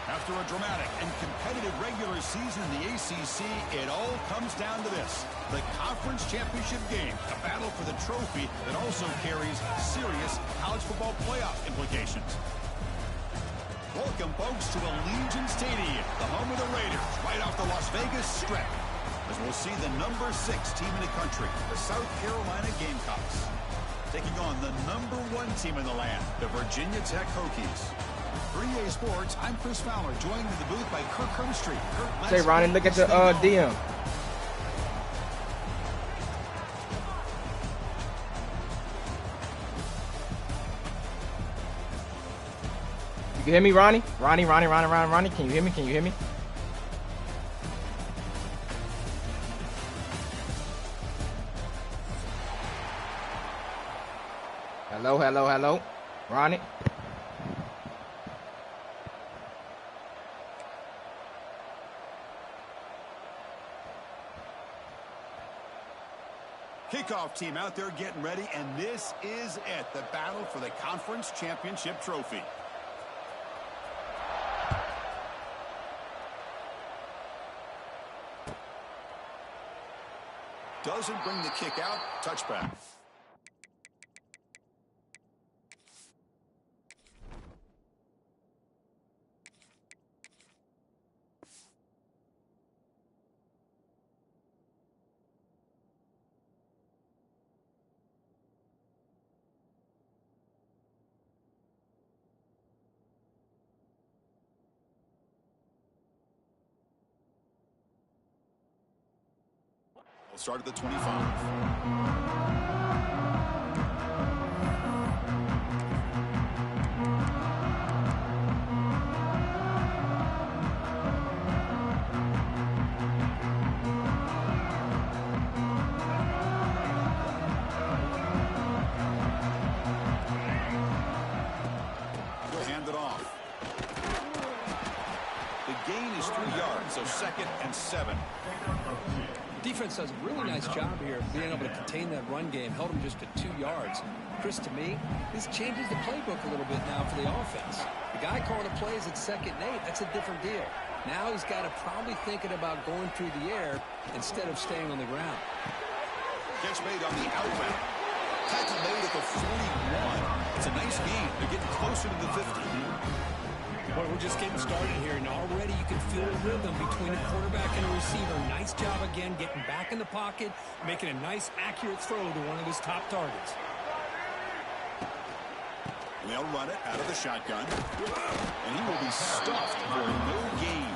After a dramatic and competitive regular season in the ACC, it all comes down to this: the conference championship game, a battle for the trophy that also carries serious college football playoff implications. Welcome, folks, to Allegiant Stadium, the home of the Raiders, right off the Las Vegas Strip, as we'll see the number 6 team in the country, the South Carolina Gamecocks, taking on the number 1 team in the land, the Virginia Tech Hokies. For EA Sports, I'm Chris Fowler, joined in the booth by Kirk Herbstreit. Say, Ronnie, look at the DM. You can hear me, Ronnie? Ronnie, can you hear me? Can you hear me? Hello. Ronnie? Kickoff team out there getting ready, and this is it, the battle for the conference championship trophy. Doesn't bring the kick out, touchback. We'll start at the 25. He'll hand it off. The gain is 3 yards, so 2nd and 7. Defense does a really nice job here of being able to contain that run game. Held him just at 2 yards. Chris, to me, this changes the playbook a little bit now for the offense. The guy calling the plays at 2nd and 8, that's a different deal. Now he's got to probably thinking about going through the air instead of staying on the ground. Catch made on the outbound. Tackle made at the 41. It's a nice gain. They're getting closer to the 50. Well, we're just getting started here, and already you can feel a rhythm between a quarterback and a receiver. Nice job again getting back in the pocket, making a nice, accurate throw to one of his top targets. They'll run it out of the shotgun, and he will be stuffed for no gain.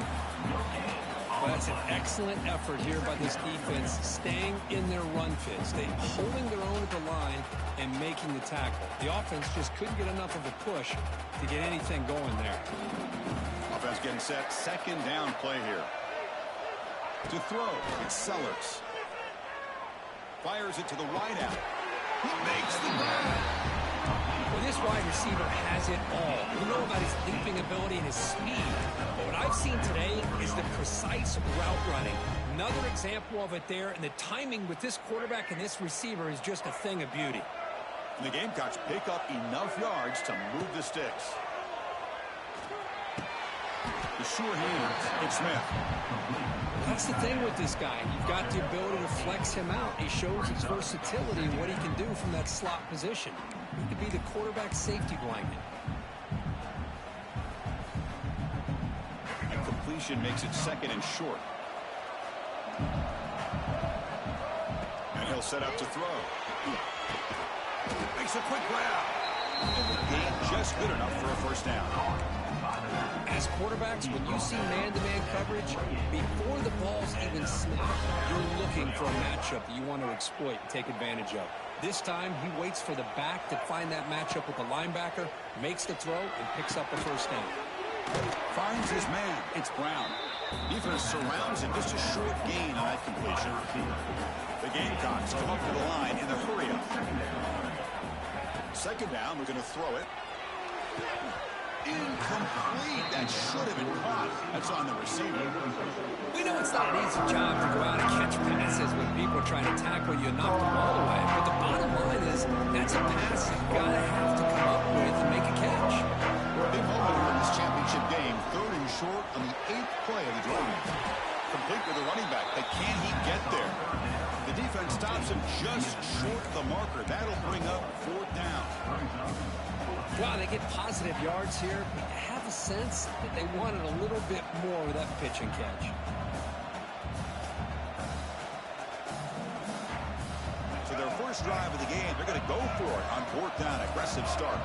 Well, that's an excellent effort here by this defense, staying in their run fit, holding their own at the line and making the tackle. The offense just couldn't get enough of a push to get anything going there. Offense getting set. 2nd down play here. To throw, it's Sellers. Fires it to the wide out. He makes the grab. Well, this wide receiver has it all. We know about his leaping ability and his speed. But what I've seen today is the precise route running. Another example of it there, and the timing with this quarterback and this receiver is just a thing of beauty. And the Gamecocks pick up enough yards to move the sticks. The sure hands, it's Smith. That's the thing with this guy. You've got the ability to flex him out. He shows his versatility and what he can do from that slot position. He could be the quarterback safety blanket. And completion makes it 2nd and short. And he'll set up to throw. Makes a quick grab. And the gain just good enough for a 1st down. As quarterbacks, when you see man-to-man coverage, before the ball's even snapped, you're looking for a matchup that you want to exploit and take advantage of. This time, he waits for the back to find that matchup with the linebacker, makes the throw, and picks up the 1st down. Finds his man. It's Brown. Defense surrounds him. Just a short gain on that completion. The Gamecocks come up to the line in the hurry-up. Second down, we're going to throw it. Incomplete. That should have been caught. That's on the receiver. We know it's not an easy job to go out and catch passes when people are trying to tackle you and knock the ball away. But the bottom line is that's a pass you've got to have to come up with and make a catch. We're a big moment here in this championship game. 3rd and short on the 8th play of the drive. Complete with the running back, but can he get there? The defense stops him just short of the marker. That'll bring up 4th down. Wow, they get positive yards here, but I have a sense that they wanted a little bit more with that pitch and catch. So their first drive of the game, they're going to go for it on 4th down. Aggressive start.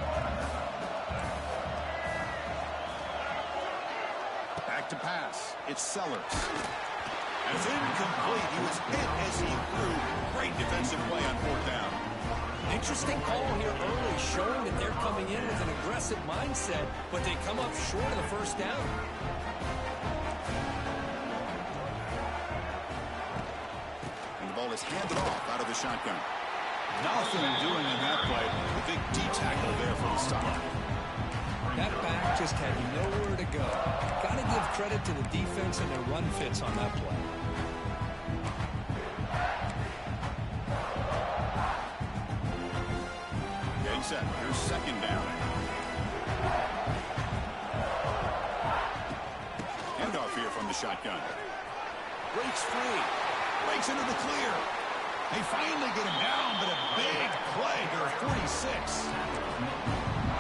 Back to pass. It's Sellers. It's incomplete. He was hit as he threw. Great defensive play on 4th down. Interesting call here early, showing that they're coming in with an aggressive mindset, but they come up short of the first down. And the ball is handed off out of the shotgun. Nothing doing in that play. The big D tackle there for the stop. That back just had nowhere to go. Got to give credit to the defense and their run fits on that play. Set. Here's 2nd down. Handoff here from the shotgun. Breaks free. Breaks into the clear. They finally get him down, but a big play to 46.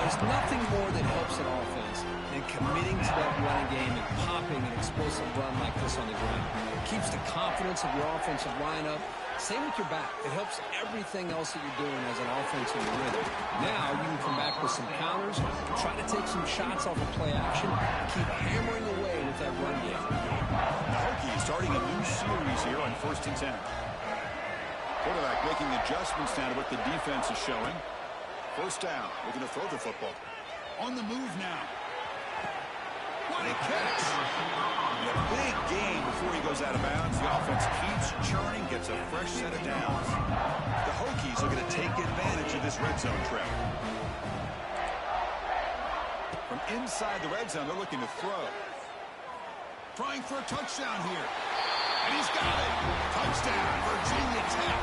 There's nothing more that helps an offense than committing to that running game and popping an explosive run like this on the ground. It keeps the confidence of your offensive lineup. Same with your back. It helps everything else that you're doing as an offense in the rhythm. Now you can come back with some counters, try to take some shots off of play action, and keep hammering away with that run game. The Hokies starting a new series here on 1st and 10. Quarterback making adjustments now to what the defense is showing. 1st down. We're going to throw the football. On the move now. What a catch! A big gain before he goes out of bounds. The offense keeps churning, gets a fresh set of downs. The Hokies are going to take advantage of this red zone trap. From inside the red zone, they're looking to throw. Trying for a touchdown here. And he's got it. Touchdown, Virginia Tech.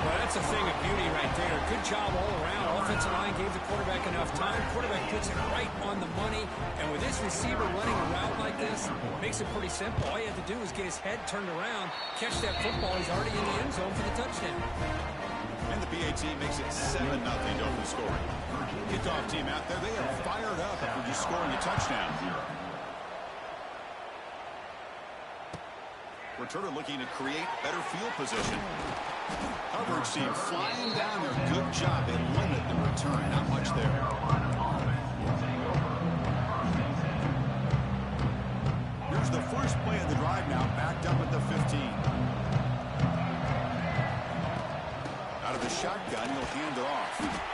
Well, that's a thing of beauty right there. Good job all around. Offensive line gave the quarterback enough time. Quarterback puts it right on the money. And with this receiver running a route like this, makes it pretty simple. All you have to do is get his head turned around, catch that football. He's already in the end zone for the touchdown. And the PAT makes it 7-0 to open scoring. Kickoff team out there, they are fired up after just scoring a touchdown. Returner looking to create better field position. Coverage team flying down there. Good job. They limit the return. Not much there. Here's the first play of the drive now. Backed up at the 15. Out of the shotgun, he'll hand it off.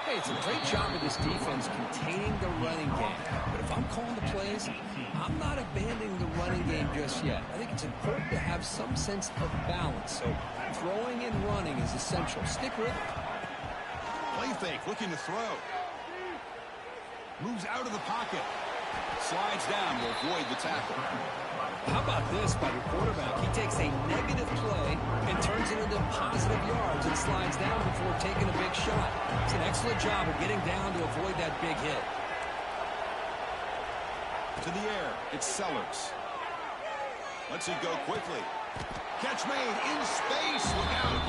Hey, it's a great job of this defense containing the running game. But if I'm calling the plays, I'm not abandoning the running game just yet. I think it's important to have some sense of balance. So throwing and running is essential. Stick with it. Play fake, looking to throw. Moves out of the pocket. Slides down to avoid the tackle. How about this by the quarterback? He takes a negative play and turns it into positive yards and slides down before taking a big shot. It's an excellent job of getting down to avoid that big hit. To the air, it's Sellers. Lets it go quickly. Catch made in space. Look out.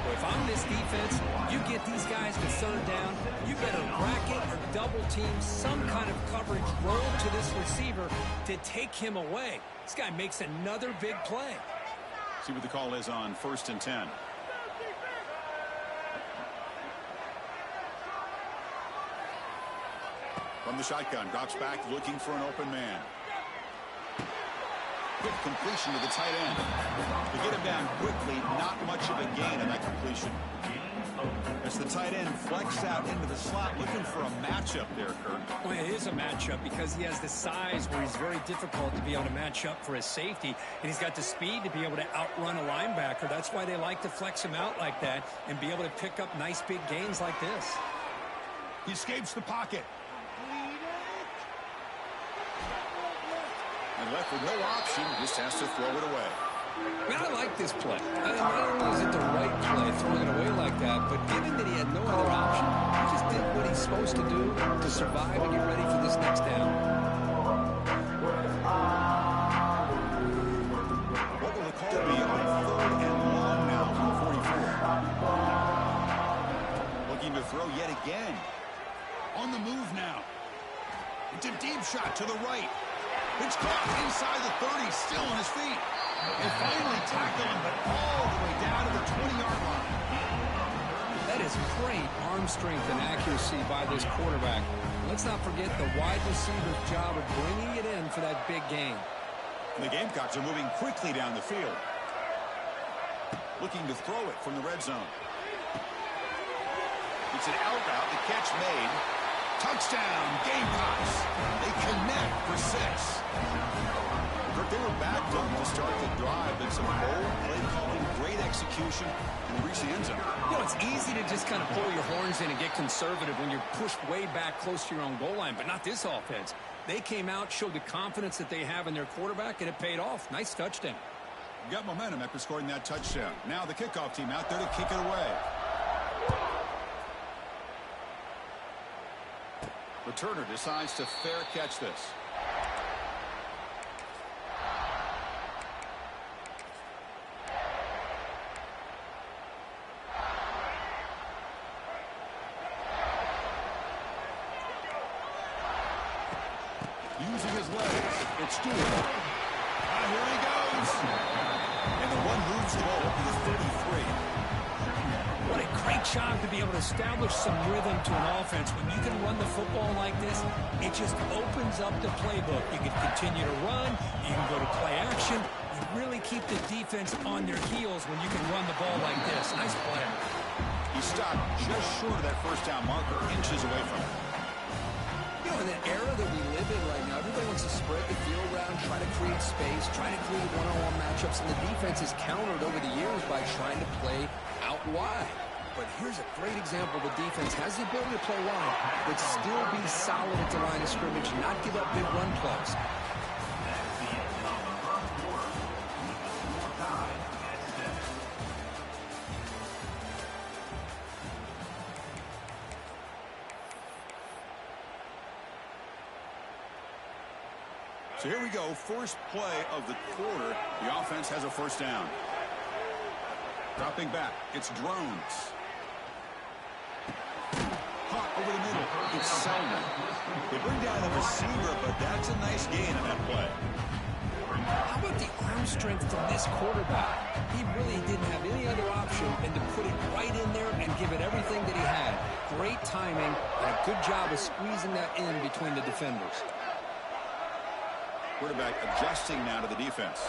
Well, if I'm this defense, you get these guys to 3rd down, you better bracket or double team some kind of coverage roll to this receiver to take him away. This guy makes another big play. See what the call is on 1st and 10. From the shotgun, drops back looking for an open man. Quick completion to the tight end. To get him down quickly, not much of a gain on that completion. As the tight end flex out into the slot, looking for a matchup there, Kirk. Well, it is a matchup because he has the size where he's very difficult to be able to match up for his safety, and he's got the speed to be able to outrun a linebacker. That's why they like to flex him out like that and be able to pick up nice big gains like this. He escapes the pocket. And left with no option, just has to throw it away. I like this play. Not only is it the right play, throwing it away like that, but given that he had no other option, he just did what he's supposed to do to survive and get ready for this next down. What will the call be on 3rd and long now from the 44? Looking to throw yet again. On the move now. It's a deep shot to the right. It's caught inside the 30, still on his feet. And finally tackle him, but all the way down to the 20-yard line. That is great arm strength and accuracy by this quarterback. Let's not forget the wide receiver's job of bringing it in for that big gain. The Gamecocks are moving quickly down the field. Looking to throw it from the red zone. It's an out route, the catch made. Touchdown, Gamecocks. They connect for 6. They were backed up to start the drive, but some bold play calling, great execution, and reach the end zone. You know, it's easy to just kind of pull your horns in and get conservative when you're pushed way back close to your own goal line, but not this offense. They came out, showed the confidence that they have in their quarterback, and it paid off. Nice touchdown. Got momentum after scoring that touchdown. Now the kickoff team out there to kick it away. Returner decides to fair catch this. Using his legs, it's Stewart. Here he goes. And the one moves the ball up to the 33. What a great job to be able to establish some rhythm to an offense. When you can run the football like this, it just opens up the playbook. You can continue to run. You can go to play action. You really keep the defense on their heels when you can run the ball like this. Nice play. He stopped just short of that first down marker, inches away from it. You know, in the era that we live in right now, everybody wants to spread the field around, try to create space, try to create one-on-one matchups, and the defense has countered over the years by trying to play out wide. But here's a great example. The defense has the ability to play wide, but still be solid at the line of scrimmage, not give up big run plays. So here we go, first play of the quarter. The offense has a first down. Dropping back, it's Drones. Caught over the middle, it's Selman. They bring down the receiver, but that's a nice gain on that play. How about the arm strength from this quarterback? He really didn't have any other option than to put it right in there and give it everything that he had. Great timing and a good job of squeezing that in between the defenders. Quarterback adjusting now to the defense.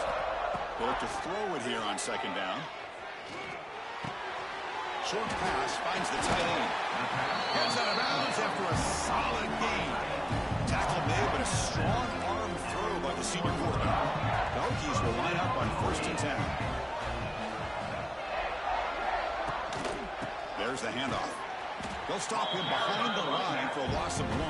They look to throw it here on second down. Short pass finds the tight end. Goes out of bounds after a solid gain. Tackle made, but a strong arm throw by the senior quarterback. The Hokies will line up on 1st and 10. There's the handoff. They'll stop him behind the line for a loss of 1.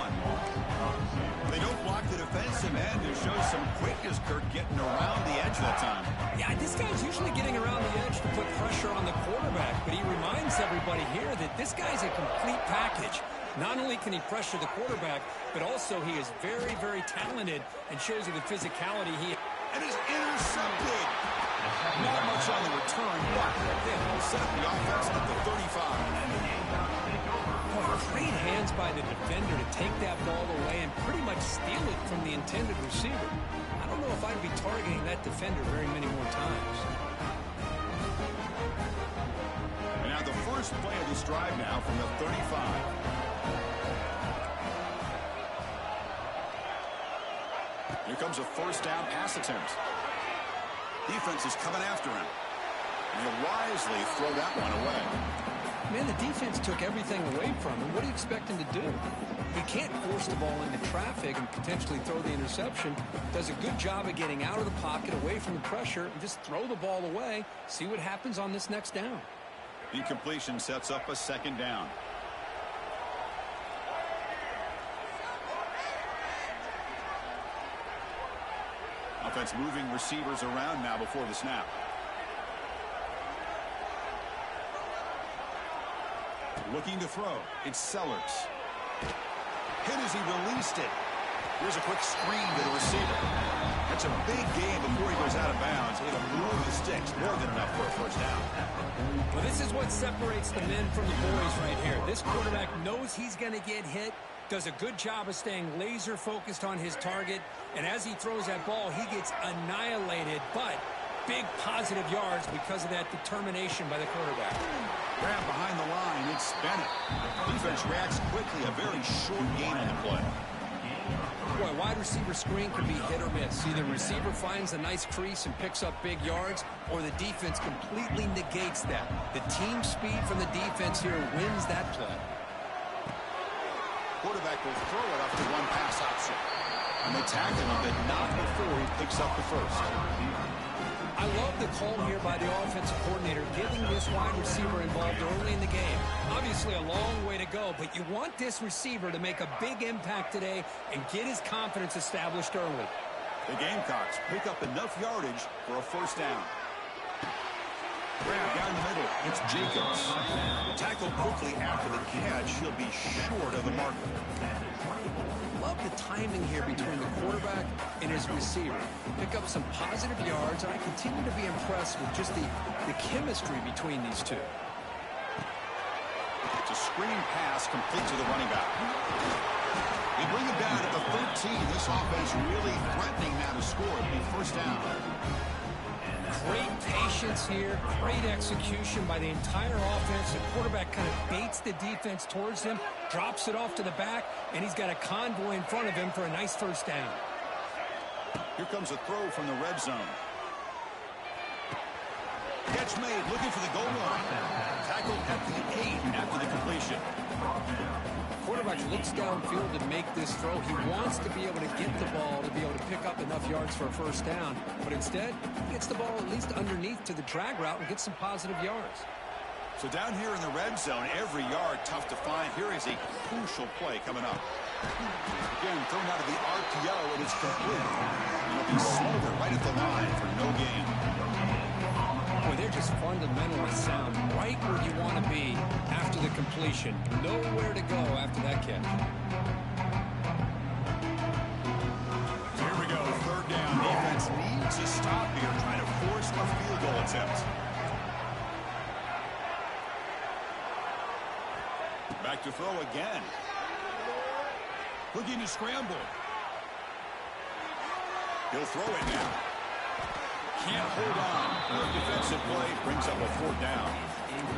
They don't block the defensive end, who shows some quickness, Kirk, getting around the edge that time. Yeah, this guy's usually getting around the edge to put pressure on the quarterback, but he reminds everybody here that this guy's a complete package. Not only can he pressure the quarterback, but also he is very, very talented and shows you the physicality he has. And is intercepted. Not much on the return, but they'll set up the offense at the 35. Great hands by the defender to take that ball away and pretty much steal it from the intended receiver. I don't know if I'd be targeting that defender very many more times. And now the first play of this drive now from the 35. Here comes a first down pass attempt. Defense is coming after him. And he'll wisely throw that one away. Man, the defense took everything away from him. What do you expect him to do? He can't force the ball into traffic and potentially throw the interception. Does a good job of getting out of the pocket, away from the pressure, and just throw the ball away. See what happens on this next down. Incompletion sets up a second down. Offense moving receivers around now before the snap. Looking to throw. It's Sellers. Hit as he released it. Here's a quick screen to the receiver. That's a big game before he goes out of bounds. It'll move the sticks. More than enough for a first down. Well, this is what separates the men from the boys right here. This quarterback knows he's going to get hit, does a good job of staying laser focused on his target, and as he throws that ball, he gets annihilated, but big positive yards because of that determination by the quarterback. Grab behind the line. It's Bennett. Defense reacts quickly. A very short game on the play. Boy, wide receiver screen can be hit or miss. Either receiver finds a nice crease and picks up big yards, or the defense completely negates that. The team speed from the defense here wins that play. Quarterback will throw it up to one pass option. And they tackle him, but not before he picks up the first. I love the call here by the offensive coordinator, getting this wide receiver involved early in the game. Obviously a long way to go, but you want this receiver to make a big impact today and get his confidence established early. The Gamecocks pick up enough yardage for a first down. Grab down the middle. It's Jacobs. Tackled quickly after the catch. He'll be short of the marker. Love the timing here between the quarterback and his receiver. Pick up some positive yards, and I continue to be impressed with just the chemistry between these two. It's a screen pass complete to the running back. They bring it down at the 13. This offense really threatening now to score. It'll be first down. Great patience here, great execution by the entire offense. The quarterback kind of baits the defense towards him, drops it off to the back, and he's got a convoy in front of him for a nice first down. Here comes a throw from the red zone. Catch made, looking for the goal line. Tackled at the 8 after the completion. Quarterback looks downfield to make this throw. He wants to be able to get the ball to be able to pick up enough yards for a first down, but instead, he gets the ball at least underneath to the drag route and gets some positive yards. So down here in the red zone, every yard tough to find. Here is a crucial play coming up. Again, thrown out of the RPO, and it's complete. It'll be Smolder right at the line for no gain. Boy, they're just fundamentally sound, right where you want to be after the completion. Nowhere to go after that catch. Here we go, third down. Defense needs a stop here, trying to force a field goal attempt. Back to throw again. Looking to scramble. He'll throw it now. Can't hold on. The defensive play brings up a fourth down.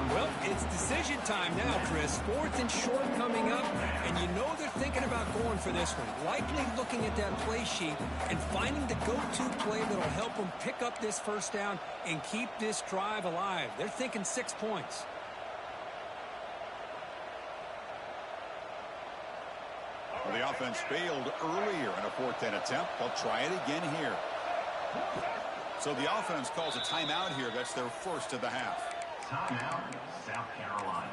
Well, it's decision time now, Chris. Fourth and short coming up, and you know they're thinking about going for this one. Likely looking at that play sheet and finding the go-to play that'll help them pick up this first down and keep this drive alive. They're thinking 6 points. Well, the offense failed earlier in a fourth down attempt. They'll try it again here. So the offense calls a timeout here. That's their first of the half. Timeout, South Carolina.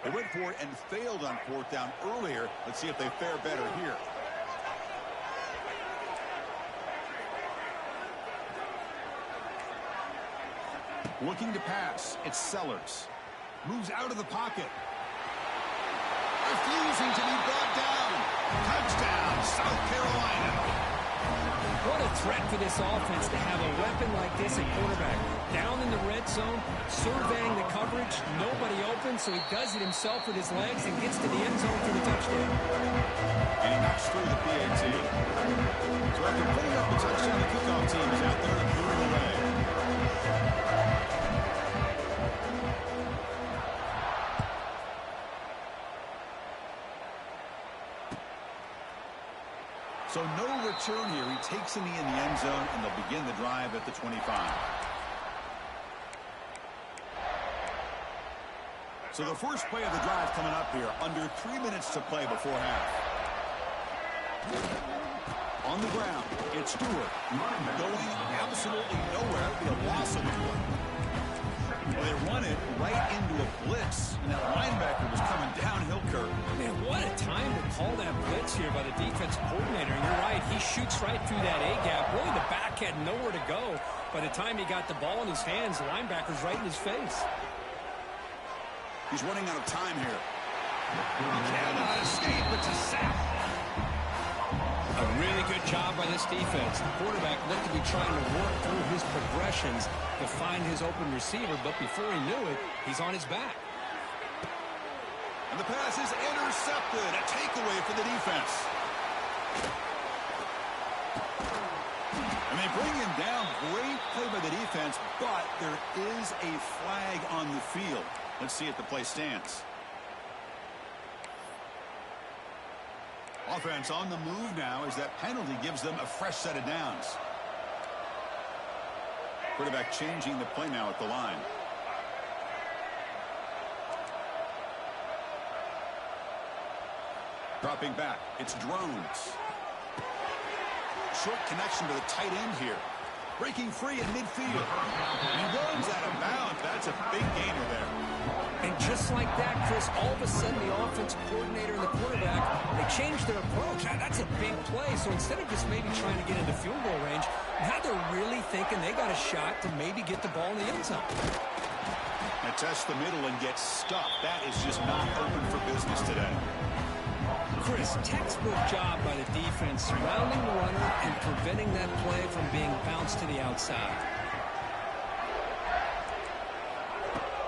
They went for it and failed on fourth down earlier. Let's see if they fare better here. Looking to pass. It's Sellers. Moves out of the pocket. Refusing to be brought down. Touchdown, South Carolina. What a threat for this offense to have a weapon like this at quarterback. Down in the red zone, surveying the coverage, nobody open, so he does it himself with his legs and gets to the end zone for the touchdown. And he knocks through the PAT. So after putting up a touchdown, the kickoff team is out there to move it away. So no return here. He takes a knee in the end zone, and they'll begin the drive at the 25. So the first play of the drive coming up here. Under 3 minutes to play before half. On the ground, it's Stewart. Going absolutely nowhere. That would be a loss of the play. Well, they run it right into a blitz, and that linebacker was coming downhill, Kirk. Man, what a time to call that blitz here by the defensive coordinator. And you're right, he shoots right through that A-gap. Really, the back had nowhere to go. By the time he got the ball in his hands, the linebacker's right in his face. He's running out of time here. He cannot escape. It's a sack. A really good job by this defense. The quarterback looked to be trying to work through his progressions to find his open receiver, but before he knew it, he's on his back. And the pass is intercepted. A takeaway for the defense. And they bring him down. Great play by the defense, but there is a flag on the field. Let's see if the play stands. Offense on the move now as that penalty gives them a fresh set of downs. Quarterback changing the play now at the line. Dropping back, it's Drones. Short connection to the tight end here. Breaking free in midfield. He runs out of bounds. That's a big gainer there. And just like that, Chris, all of a sudden the offensive coordinator and the quarterback, they changed their approach. That's a big play. So instead of just maybe trying to get into field goal range, now they're really thinking they got a shot to maybe get the ball in the end zone. Now test the middle and get stuffed. That is just not open for business today. Chris, textbook job by the defense surrounding the runner and preventing that play from being bounced to the outside.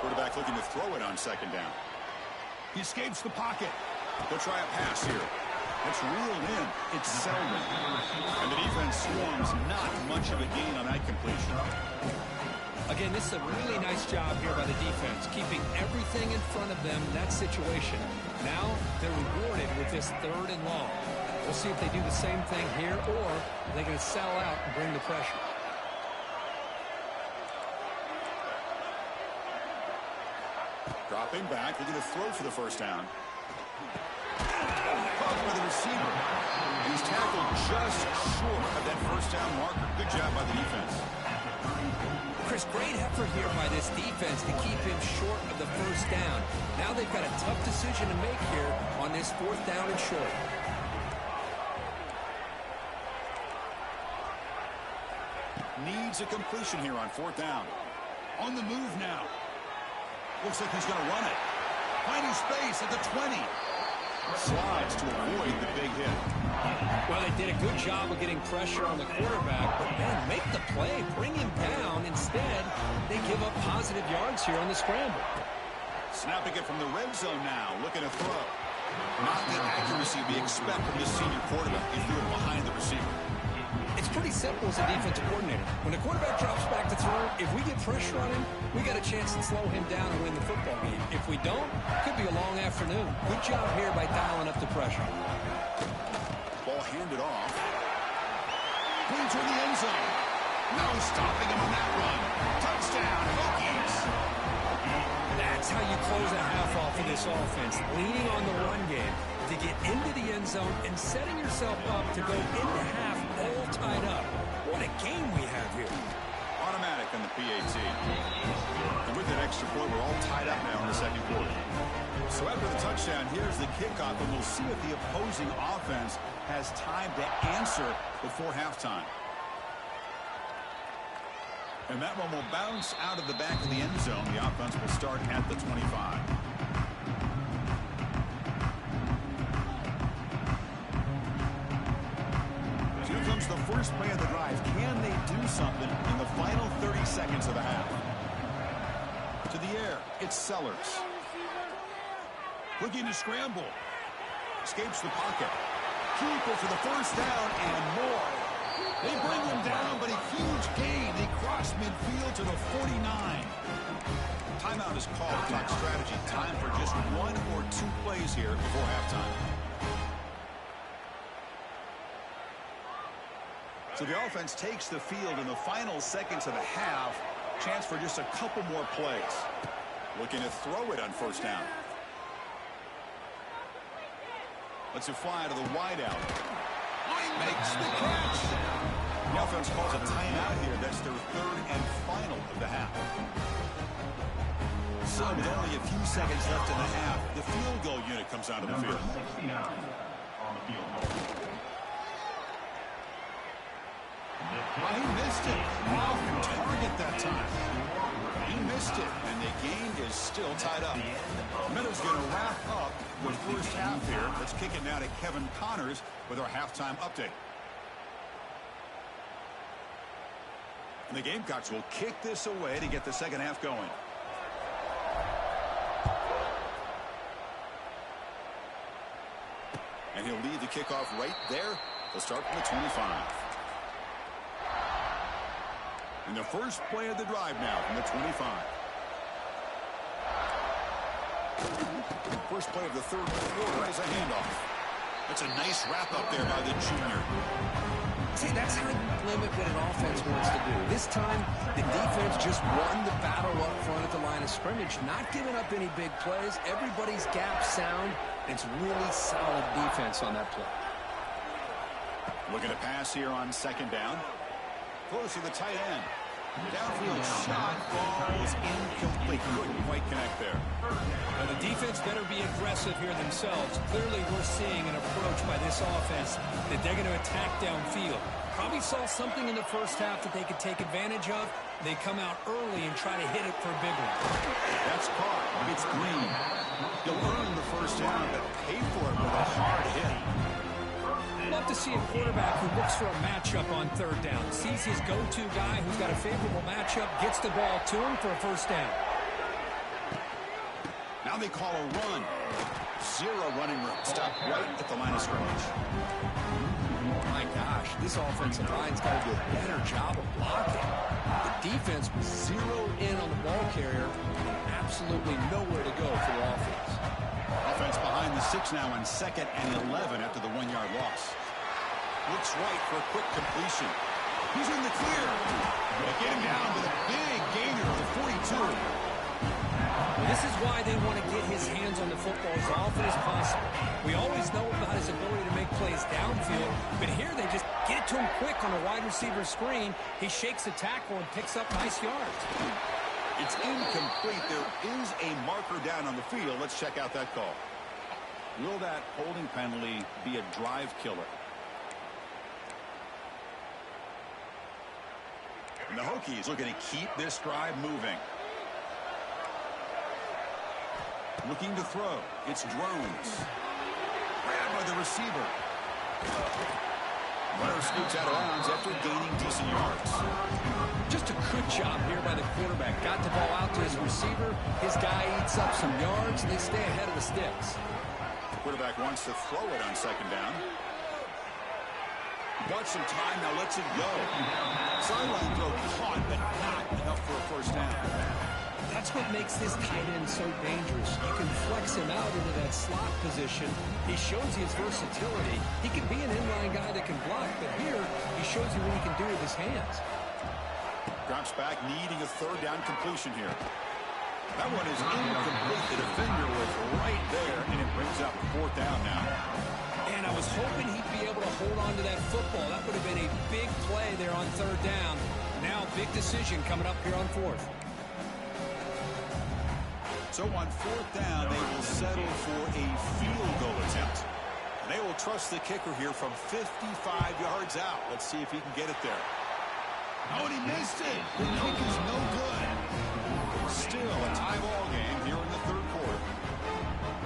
Quarterback looking to throw it on second down. He escapes the pocket. They'll try a pass here. It's reeled in. It's Selman. And the defense swarms. Not much of a gain on that completion. Again, this is a really nice job here by the defense, keeping everything in front of them in that situation. Now they're rewarded with this 3rd and long. We'll see if they do the same thing here, or they're going to sell out and bring the pressure. Dropping back, looking to throw for the first down. Caught by the receiver. He's tackled just short of that first down marker. Good job by the defense. Chris, great effort here by this defense to keep him short of the first down. Now they've got a tough decision to make here on this 4th down and short. Needs a completion here on 4th down. On the move now. Looks like he's going to run it. Finding space at the 20. Slides to avoid the big hit. Well, they did a good job of getting pressure on the quarterback, but man, make the play, bring him down. Instead, they give up positive yards here on the scramble. Snapping it from the red zone now, looking to throw. Not the accuracy we expect from this senior quarterback. He threw it behind the receiver. It's pretty simple as a defensive coordinator. When the quarterback drops back to throw, if we get pressure on him, we got a chance to slow him down and win the football game. If we don't, it could be a long afternoon. Good job here by dialing up the pressure. Ball handed off. Clean toward the end zone. No stopping him on that run. Touchdown, Hokies. That's how you close a half off of this offense, leaning on the run game to get into the end zone and setting yourself up to go into half all tied up. What a game we have here. Automatic on the PAT. And with that extra point, we're all tied up now in the second quarter. So after the touchdown, here's the kickoff, and we'll see if the opposing offense has time to answer before halftime. And that one will bounce out of the back of the end zone. The offense will start at the 25. Here comes the first play of the drive. Can they do something in the final 30 seconds of the half? To the air, it's Sellers. Looking to scramble. Escapes the pocket. Keeper for the first down and more. They bring him down, but a huge gain. They cross midfield to the 49. Timeout is called. Talk strategy. Time for just 1 or 2 plays here before halftime. So the offense takes the field in the final seconds of the half. Chance for just a couple more plays. Looking to throw it on first down. Lets it fly to the wideout. Makes the catch. The offense calls a timeout here. That's their third and final of the half. So with only a few seconds left in the half, the field goal unit comes out of the field. 69 on the field goal. Well, he missed it. Off target that time. He missed it, and the game is still tied up. Meadow's going to wrap up the first half here. Let's kick it now to Kevin Connors with our halftime update. And the Gamecocks will kick this away to get the second half going. And he'll lead the kickoff right there. They'll start from the 25. And the first play of the drive now from the 25. First play of the third quarter is a handoff. That's a nice wrap up there by the junior. See, that's how you limit what an offense wants to do. This time, the defense just won the battle up front at the line of scrimmage, not giving up any big plays. Everybody's gap sound. It's really solid defense on that play. Looking to pass here on second down. Close to the tight end. Downfield shot falls incomplete. Couldn't quite connect there. Well, the defense better be aggressive here themselves. Clearly, we're seeing an approach by this offense that they're going to attack downfield. Probably saw something in the first half that they could take advantage of. They come out early and try to hit it for a big one. That's caught. It's Green. He'll earn the first down, but pay for it with a hard hit. Love to see a quarterback who looks for a matchup on third down. Sees his go-to guy who's got a favorable matchup, gets the ball to him for a first down. Now they call a run. Zero running room. Stop right at the line of scrimmage. My gosh, this offensive line's got to do a better job of blocking. The defense was zeroed in on the ball carrier and absolutely nowhere to go for the offense. Offense behind the 6 now on 2nd and 11 after the 1-yard loss. Looks right for a quick completion. He's in the clear. They get him down to the big gainer of the 42. Well, this is why they want to get his hands on the football as often as possible. We always know about his ability to make plays downfield, but here they just get it to him quick on a wide receiver screen. He shakes the tackle and picks up nice yards. It's incomplete. There is a marker down on the field. Let's check out that call. Will that holding penalty be a drive killer? And the Hokies looking to keep this drive moving. Looking to throw. It's Drones. Grabbed by the receiver. Runner scoots out of bounds after gaining decent yards. Just a good job here by the quarterback. Got the ball out to his receiver. His guy eats up some yards, and they stay ahead of the sticks. Quarterback wants to throw it on second down. Got some time, now lets it go. Sideline throw caught, but not enough for a first down. That's what makes this tight end so dangerous. You can flex him out into that slot position. He shows you his versatility. He can be an inline guy that can block, but here he shows you what he can do with his hands. Drops back, needing a third down completion here. That one is incomplete. The defender was right there, and it brings up fourth down now. And I was hoping he'd be able to hold on to that football. That would have been a big play there on third down. Now, big decision coming up here on fourth. So on fourth down, they will settle for a field goal attempt. And they will trust the kicker here from 55 yards out. Let's see if he can get it there. Oh, and he missed it. The kick is no good. Still a tie ball game here in the third quarter.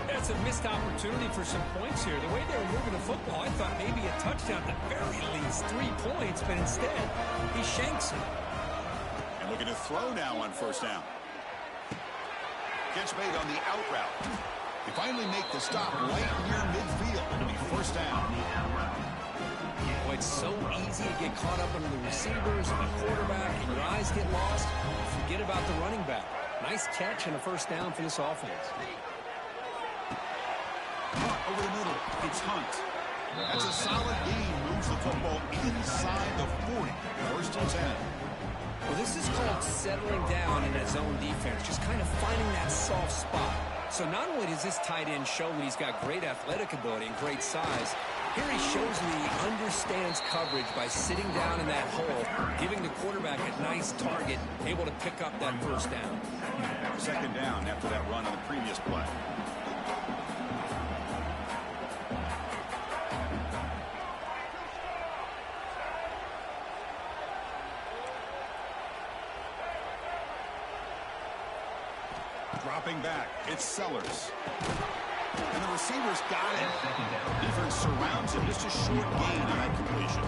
That's a missed opportunity for some points here. The way they were moving the football, I thought maybe a touchdown at the very least, 3 points, but instead he shanks it. And looking to throw now on first down. Catch made on the out route. They finally make the stop right near midfield. It'll be first down. Boy, it's so easy to get caught up under the receivers and the quarterback, and your eyes get lost. Forget about the running back. Nice catch and a first down for this offense. Hunt over the middle. It's Hunt. That's a solid gain. Moves the football inside the 40. First and 10. Well, this is called settling down in a zone defense, just kind of finding that soft spot. So not only does this tight end show that he's got great athletic ability and great size, here he shows me he understands coverage by sitting down in that hole, giving the quarterback a nice target, able to pick up that first down. Second down after that run on the previous play. Dropping back, it's Sellers. And the receiver's got it. Defense surrounds him. Just a short gain on that completion.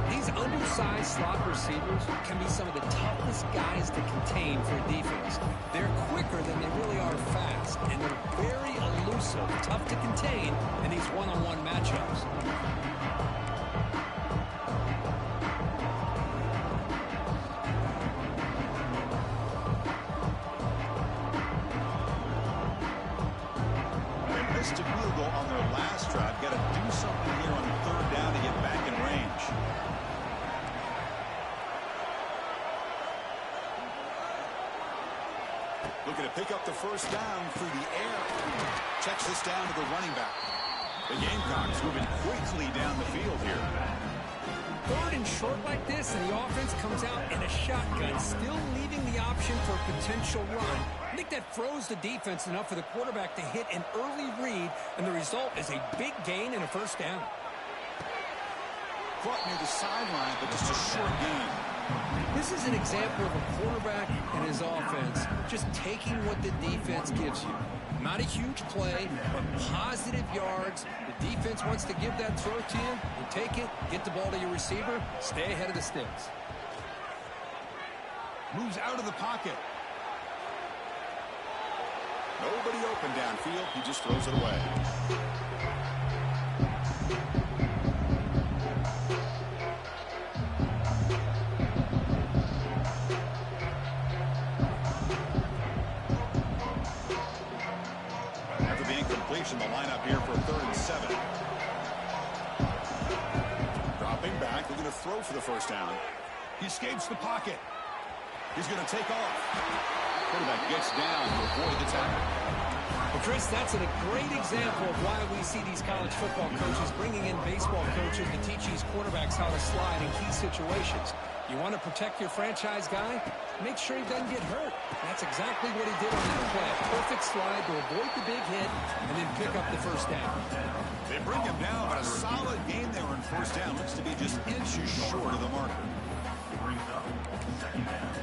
These undersized slot receivers can be some of the toughest guys to contain for a defense. They're quicker than they really are fast, and they're very elusive, tough to contain in these one-on-one matchups. Missed a field goal on their last drive. Got to do something here on third down to get back in range. Looking to pick up the first down through the air. Checks this down to the running back. The Gamecocks moving quickly down the field here. Third and short like this, and the offense comes out in a shotgun, still leaving the option for a potential run. I think that froze the defense enough for the quarterback to hit an early read, and the result is a big gain and a first down. Caught near the sideline, but just a short gain. This is an example of a quarterback and his offense just taking what the defense gives you. Not a huge play, but positive yards. The defense wants to give that throw to you. You take it, get the ball to your receiver, stay ahead of the sticks. Moves out of the pocket. Nobody open downfield. He just throws it away. After the incompletion, the lineup here for 3rd and 7. Dropping back, looking to throw for the first down. He escapes the pocket. He's going to take off. Quarterback gets down to avoid the tackle. Well, Chris, that's a great example of why we see these college football coaches bringing in baseball coaches to teach these quarterbacks how to slide in key situations. You want to protect your franchise guy? Make sure he doesn't get hurt. That's exactly what he did on that play. Perfect slide to avoid the big hit and then pick up the first down. They bring him down, but a solid game there on first down. Looks to be just inches short of the marker. Brings up second down.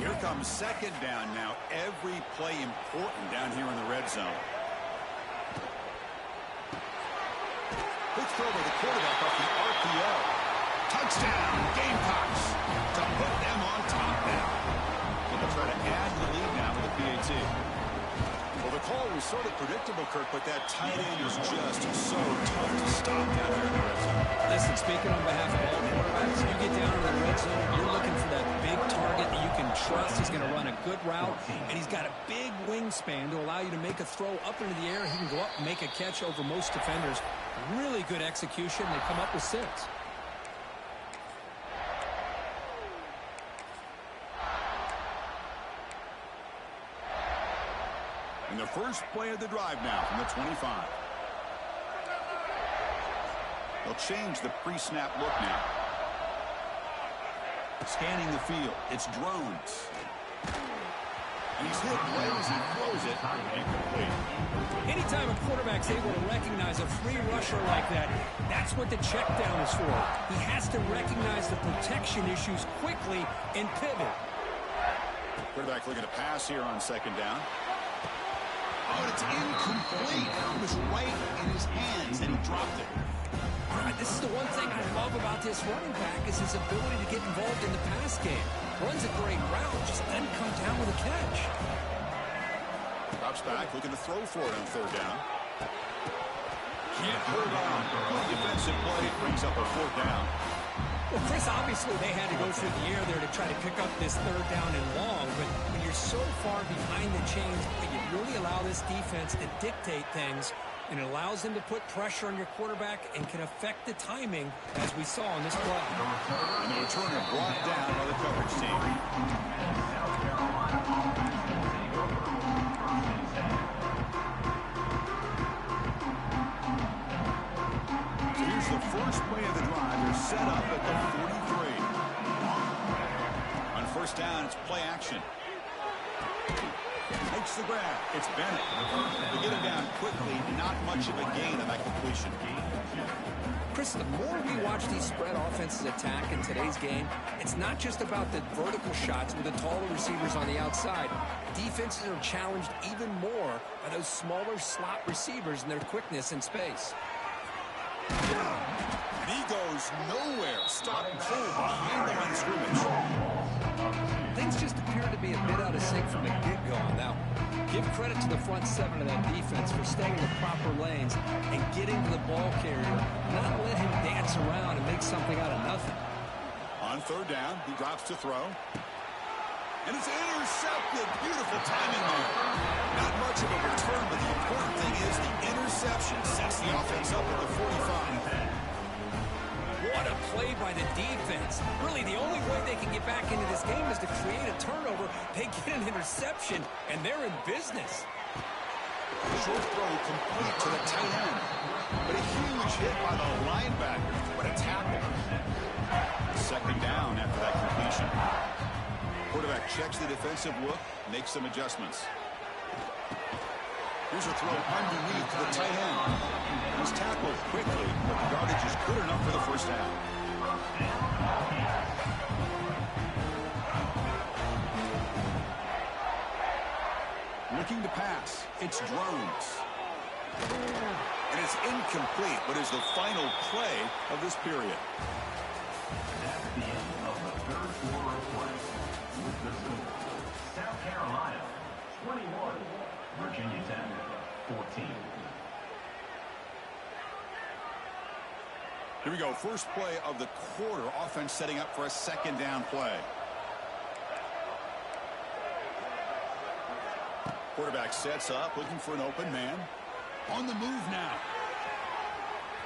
Here comes second down now. Every play important down here in the red zone. Quick throw by the quarterback off the RPO. Touchdown, Gamecocks, to put them on top now. They'll try to add the lead now with the PAT. Well, the call was sort of predictable, Kirk, but that tight end is just so tough to stop down here in the red zone. Listen, speaking on behalf of all quarterbacks, you get down in the red zone, you're looking for that big target that you can trust. He's going to run a good route, and he's got a big wingspan to allow you to make a throw up into the air. He can go up and make a catch over most defenders. Really good execution. They come up with 6. And the first play of the drive now from the 25. They'll change the pre-snap look now. Scanning the field. It's drones. And he's hit right as he throws it. Incomplete. Anytime a quarterback's able to recognize a free rusher like that, that's what the check down is for. He has to recognize the protection issues quickly and pivot. Quarterback looking to pass here on second down. Oh, it's incomplete. It was right in his hands, and he dropped it. This is the one thing I love about this running back is his ability to get involved in the pass game. Runs a great route, just doesn't come down with a catch. Drops back, looking to throw for it on third down. Can't hold on. Good defensive play brings up a fourth down. Well, Chris, obviously they had to go through the air there to try to pick up this third down and long, but when you're so far behind the chains, you really allow this defense to dictate things, and it allows them to put pressure on your quarterback and can affect the timing, as we saw on this play. And the returner brought down by the coverage team. So here's the first play of the drive. They're set up at the 43. On first down, it's play action. Makes the grab. It's Bennett. They get him down quickly. Not much of a gain on that completion. Chris, the more we watch these spread offenses attack in today's game, it's not just about the vertical shots with the taller receivers on the outside. Defenses are challenged even more by those smaller slot receivers and their quickness in space. And he goes nowhere. Stop cold behind the line of scrimmage. Things just appear to be a bit out of sync from the get-go. Now, give credit to the front seven of that defense for staying in the proper lanes and getting to the ball carrier, not let him dance around and make something out of nothing. On third down, he drops to throw. And it's intercepted. Beautiful timing there. Not much of a return, but the important thing is the interception sets the offense up at the 45. What a play by the defense. Really, the only way they can get back into this game is to create a turnover. They get an interception, and they're in business. Short throw complete to the tight end. But a huge hit by the linebacker. What a tackle. Second down after that completion. Quarterback checks the defensive look, makes some adjustments. Here's a throw underneath to the tight end. He's tackled quickly, but the yardage is good enough for the first down. Looking to pass. It's Drones. And it's incomplete, but is the final play of this period. That's the end of the third quarter of play. With the score, South Carolina 21, Virginia Tech 14. Here we go. First play of the quarter. Offense setting up for a second down play. Quarterback sets up, looking for an open man. On the move now.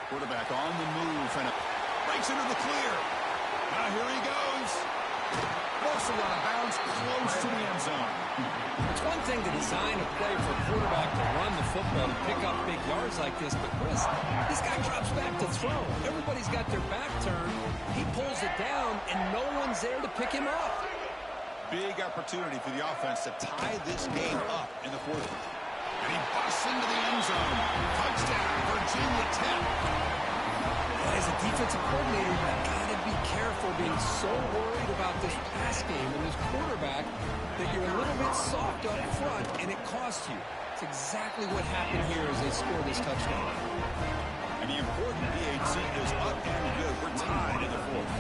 Quarterback on the move and breaks into the clear. Now here he goes. Mostly out of bounds, close to the end zone. It's one thing to design a play for a quarterback to run the football and pick up big yards like this, but Chris, this guy drops back to throw. Everybody's got their back turned. He pulls it down, and no one's there to pick him up. Big opportunity for the offense to tie this game up in the fourth. And he busts into the end zone. Touchdown, Virginia Tech. As a defensive coordinator, you've got to be careful being so worried about this pass game and this quarterback that you're a little bit soft up front, and it costs you. It's exactly what happened here as they score this touchdown. And the important PAT is up and good. We're tied in the fourth.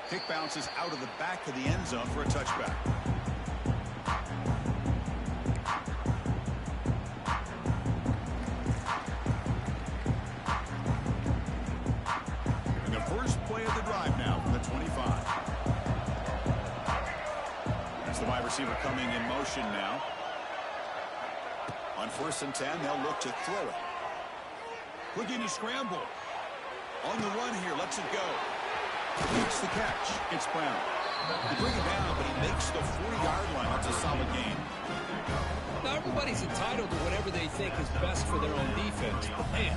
Kick bounces out of the back of the end zone for a touchback. And the first play of the drive now from the 25. That's the wide receiver coming in motion now. On 1st and 10, they'll look to throw it. Quick-in scramble. On the run here, lets it go. Makes the catch. It's Brown. They bring it down, but he makes the 40-yard line. That's a solid gain. Now, everybody's entitled to whatever they think is best for their own defense. But, man,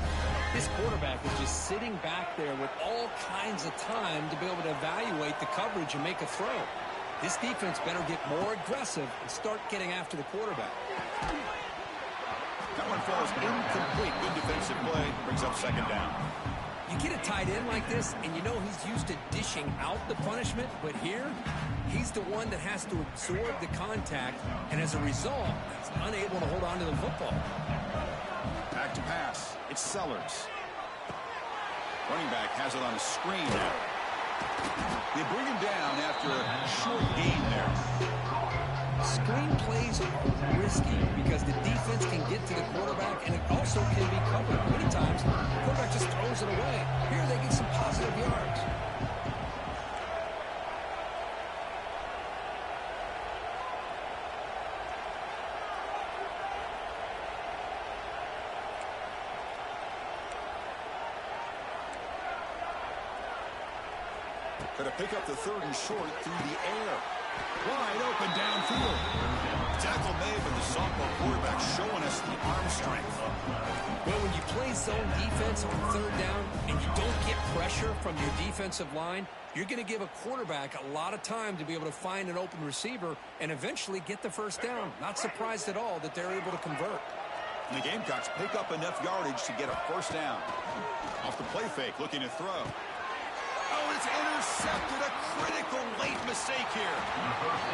this quarterback is just sitting back there with all kinds of time to be able to evaluate the coverage and make a throw. This defense better get more aggressive and start getting after the quarterback. That one falls incomplete. Good defensive play. Brings up second down. You get a tight end like this, and you know he's used to dishing out the punishment, but here, he's the one that has to absorb the contact, and as a result, he's unable to hold on to the football. Back to pass. It's Sellers. Running back has it on the screen now. They bring him down after a short gain there. Screen plays are risky because the defense can get to the quarterback, and it also can be covered. Many times, the quarterback just throws it away. Here they get some positive yards. Going to pick up the 3rd and short through the air. Wide open downfield. Tackle made, but the sophomore quarterback showing us the arm strength. Well, when you play zone defense on 3rd down and you don't get pressure from your defensive line, you're going to give a quarterback a lot of time to be able to find an open receiver and eventually get the 1st down. Not surprised at all that they're able to convert. And the Gamecocks pick up enough yardage to get a 1st down. Off the play fake, looking to throw. Oh, it's intercepted. A critical late mistake here.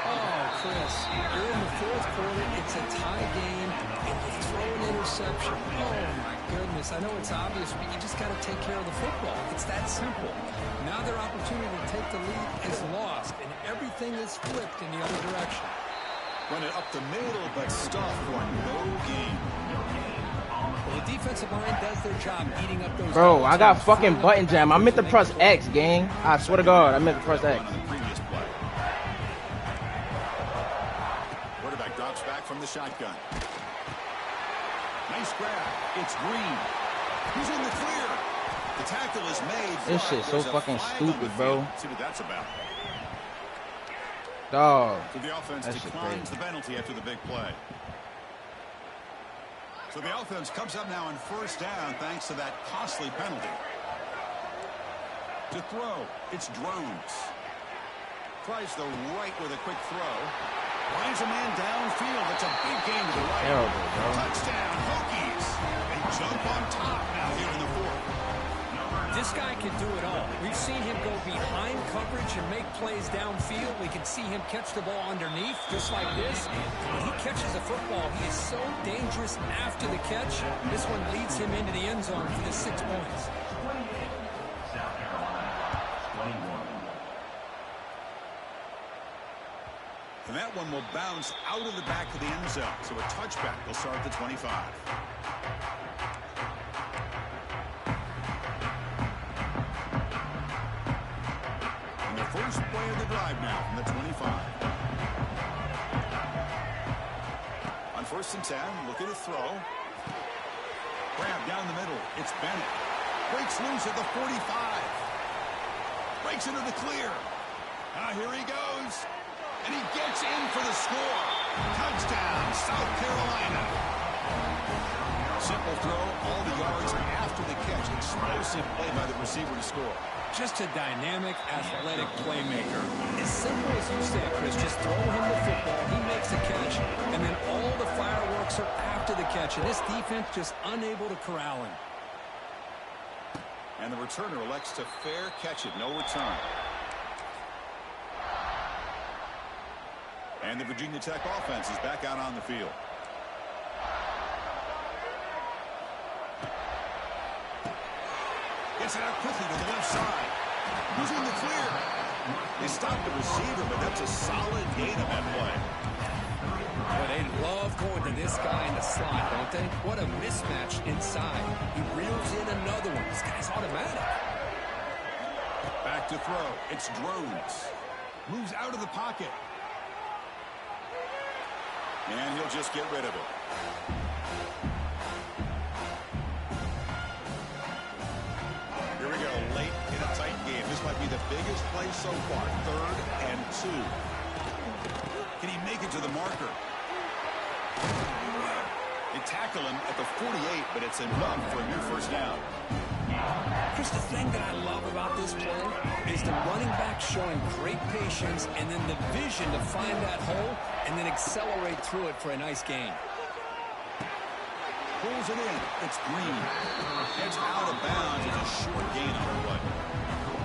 Oh, Chris, you're in the 4th quarter. It's a tie game, and you throw an interception. Oh, my goodness. I know it's obvious, but you just got to take care of the football. It's that simple. Now their opportunity to take the lead is lost, and everything is flipped in the other direction. Run it up the middle, but stop for no gain. Well, the defensive line does their job eating up those. Bro, I got fucking button jam. I meant to press X, gang. I swear to God, I meant to press X. Quarterback drops back from the shotgun. Nice grab. It's Green. He's in the clear. The tackle is made. This shit's so fucking stupid, bro. See what that's about. Dog. So the offense That shit declines crazy. the penalty after the big play. So the offense comes up now on 1st down thanks to that costly penalty. To throw, it's Drones. Tries the right with a quick throw. Finds a man downfield. It's a big gain to the right. Terrible, bro. Touchdown, Hokies. They jump on top now here in the 4th. This guy can do it all. We've seen him go behind coverage and make plays downfield. We can see him catch the ball underneath, just like this. When he catches a football, he is so dangerous after the catch. This one leads him into the end zone for the 6 points. 28, South Carolina, 21. And that one will bounce out of the back of the end zone. So a touchback will start at the 25. First play of the drive now from the 25. On 1st and 10, look at the throw. Grab down the middle. It's Bennett. Breaks loose at the 45. Breaks into the clear. Here he goes. And he gets in for the score. Touchdown, South Carolina. Simple throw, all the yards after the catch. Explosive play by the receiver to score. Just a dynamic, athletic playmaker. As simple as you said, Chris, just throw him the football, he makes a catch, and then all the fireworks are after the catch, and this defense just unable to corral him. And the returner elects to fair catch it, no return. And the Virginia Tech offense is back out on the field. Gets it out quickly to the left side. Who's in the clear? They stopped the receiver, but that's a solid gain of that play. Well, they love going to this guy in the slot, don't they? What a mismatch inside. He reels in another one. This guy's automatic. Back to throw. It's Drones. Moves out of the pocket. And he'll just get rid of it. Here we go, late in a tight game. This might be the biggest play so far. 3rd and 2. Can he make it to the marker? They tackle him at the 48, but it's enough for a new 1st down. Chris, the thing that I love about this play is the running back showing great patience and then the vision to find that hole and then accelerate through it for a nice gain. Pulls it in. It's Green. It's out of bounds. It's a short gain on the play.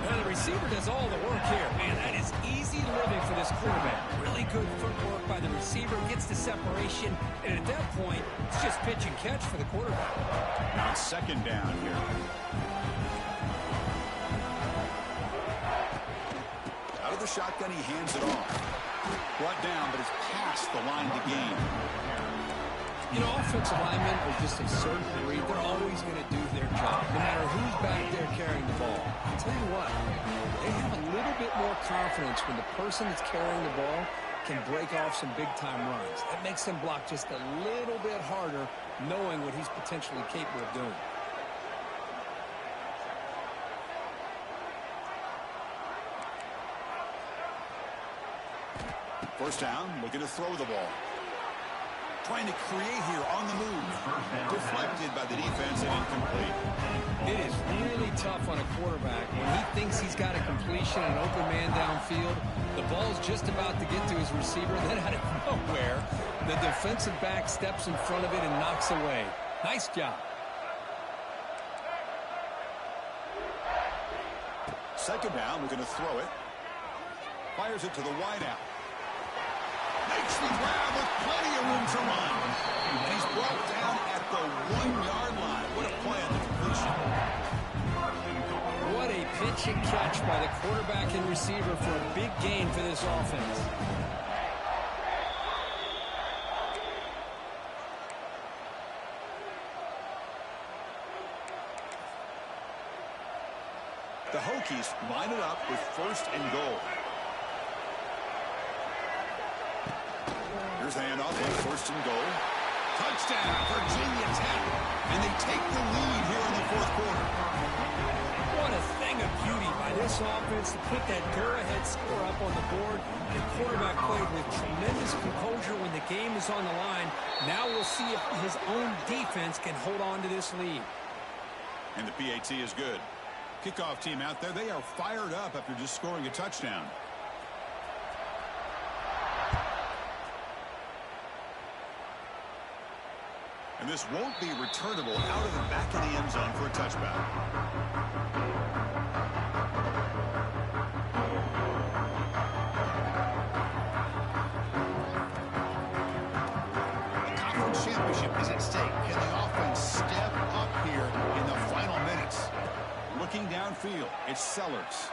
Now the receiver does all the work here. Man, that is easy living for this quarterback. Really good footwork by the receiver. Gets the separation. And at that point, it's just pitch and catch for the quarterback. Now it's 2nd down here. Out of the shotgun, he hands it off. Brought down, but it's past the line to gain. You know, offensive linemen are just a certain breed. They're always going to do their job, no matter who's back there carrying the ball. I'll tell you what, they have a little bit more confidence when the person that's carrying the ball can break off some big-time runs. That makes them block just a little bit harder, knowing what he's potentially capable of doing. First down, looking to throw the ball. Trying to create here on the move. Deflected by the defense and incomplete. It is really tough on a quarterback when he thinks he's got a completion and an open man downfield. The ball's just about to get to his receiver, then out of nowhere, the defensive back steps in front of it and knocks away. Nice job. Second down, we're going to throw it. Fires it to the wideout. Makes the grab with plenty of room to run. And he's brought down at the 1-yard line. What a play on the completion. What a pitch and catch by the quarterback and receiver for a big gain for this offense. The Hokies line it up with first and goal. Here's the handoff on first and goal. Touchdown, Virginia Tech. And they take the lead here in the fourth quarter. What a thing of beauty by this offense to put that go-ahead score up on the board. The quarterback played with tremendous composure when the game is on the line. Now we'll see if his own defense can hold on to this lead. And the PAT is good. Kickoff team out there, they are fired up after just scoring a touchdown. And this won't be returnable out of the back of the end zone for a touchback. The conference championship is at stake. Can the offense step up here in the final minutes? Looking downfield, it's Sellers.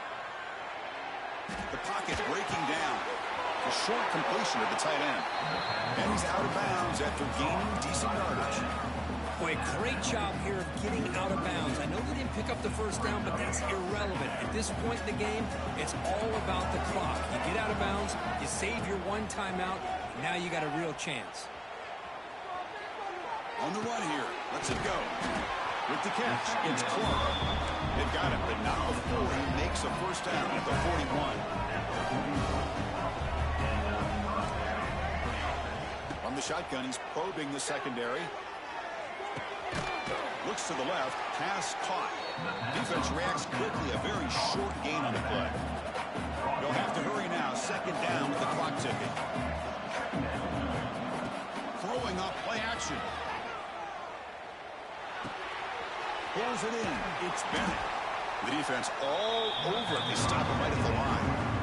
The pocket breaking down. A short completion of the tight end. And he's out of bounds after gaining decent yardage. Boy, great job here of getting out of bounds. I know they didn't pick up the first down, but that's irrelevant. At this point in the game, it's all about the clock. You get out of bounds, you save your one timeout, and now you got a real chance. On the run here. Let's it go. With the catch, it's Clark. They've got him, but not before he makes a first down at the 41. From the shotgun, he's probing the secondary. Looks to the left, pass caught. Defense reacts quickly, a very short gain on the play. They'll have to hurry now, second down with the clock ticking. Throwing up play action. Pulls it in, it's Bennett. The defense all over it, they stop him right at the line.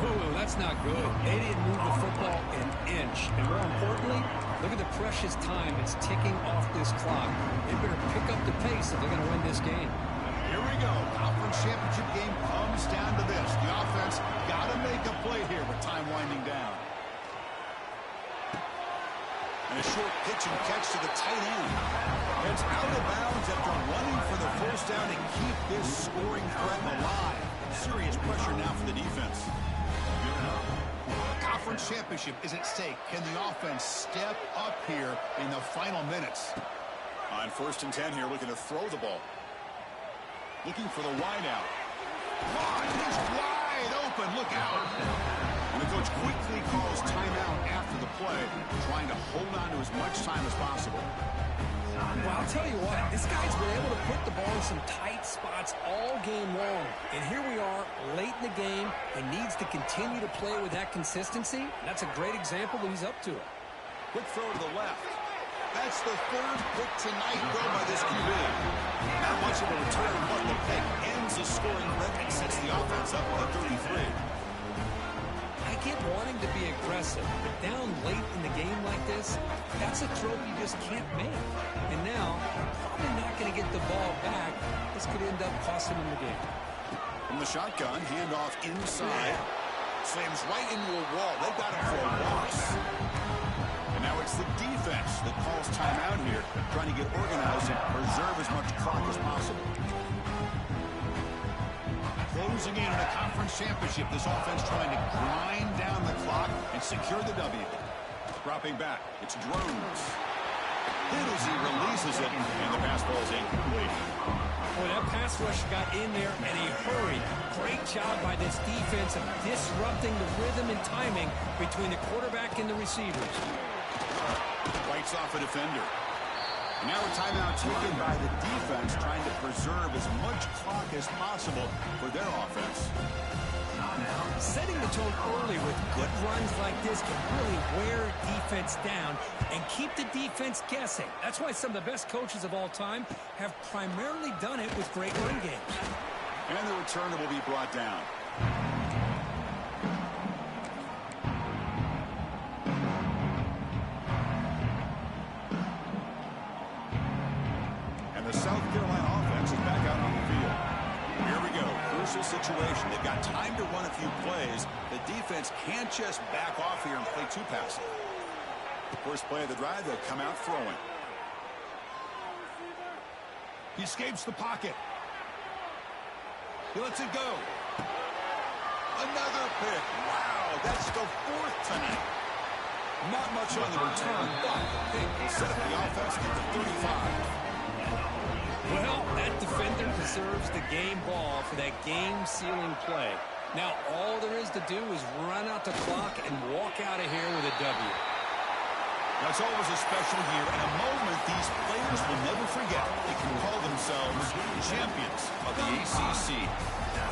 Ooh, that's not good. They didn't move the football an inch. And more importantly, look at the precious time it's ticking off this clock. They better pick up the pace if they're going to win this game. Here we go. Conference championship game comes down to this. The offense got to make a play here with time winding down. And a short pitch and catch to the tight end. It's out of bounds after running for the first down to keep this scoring threat alive. Serious pressure now for the defense. The conference championship is at stake. Can the offense step up here in the final minutes? On first and 10 here, looking to throw the ball. Looking for the wideout. He's wide open. Look out. And the coach quickly calls timeout after the play, trying to hold on to as much time as possible. Well, I'll tell you what, this guy's been able to put the ball in some tight spots all game long. And here we are, late in the game. He needs to continue to play with that consistency. That's a great example that he's up to it. Quick throw to the left. That's the third pick tonight thrown by this QB. Not much of a return, but the pick ends the scoring threat and sets the offense up with a 33. I get wanting to be aggressive, but down late in the game like this, that's a throw you just can't make. And now, probably not going to get the ball back. This could end up costing him the game. From the shotgun, handoff inside. Slams right into a wall. They've got him for a loss. And now it's the defense that calls timeout here, trying to get organized and preserve as much clock as possible. Closing in on a conference championship, this offense trying to grind down the clock and secure the W. Dropping back, it's Drones. Hit as he releases it, and the pass ball is incomplete. Well, that pass rush got in there, and he hurried. Great job by this defense of disrupting the rhythm and timing between the quarterback and the receivers. Fights off a defender. Now a timeout taken by the defense, trying to preserve as much clock as possible for their offense. Setting the tone early with good runs like this can really wear defense down and keep the defense guessing. That's why some of the best coaches of all time have primarily done it with great run games. And the returner will be brought down. And the South Carolina offense is back out on the field. Here we go. Crucial situation. They've got time to run a few plays. The defense can't just back off here and play too passive. First play of the drive, they'll come out throwing. He escapes the pocket. He lets it go. Another pick. Wow, that's the fourth tonight. Not much on the return, but the pick will set up the offense at the 35. Well, that defender deserves the game ball for that game-sealing play. Now, all there is to do is run out the clock and walk out of here with a W. That's always a special year and a moment these players will never forget. They can call themselves champions of the ACC.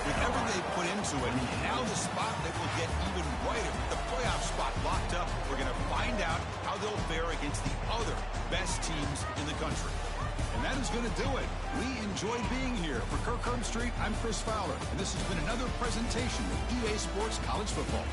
With everything they put into it, now the spot that will get even brighter. The playoff spot locked up. We're going to find out how they'll fare against the other best teams in the country. And that is going to do it. We enjoyed being here. For Kirk Herbstreit, I'm Chris Fowler, and this has been another presentation of EA Sports College Football.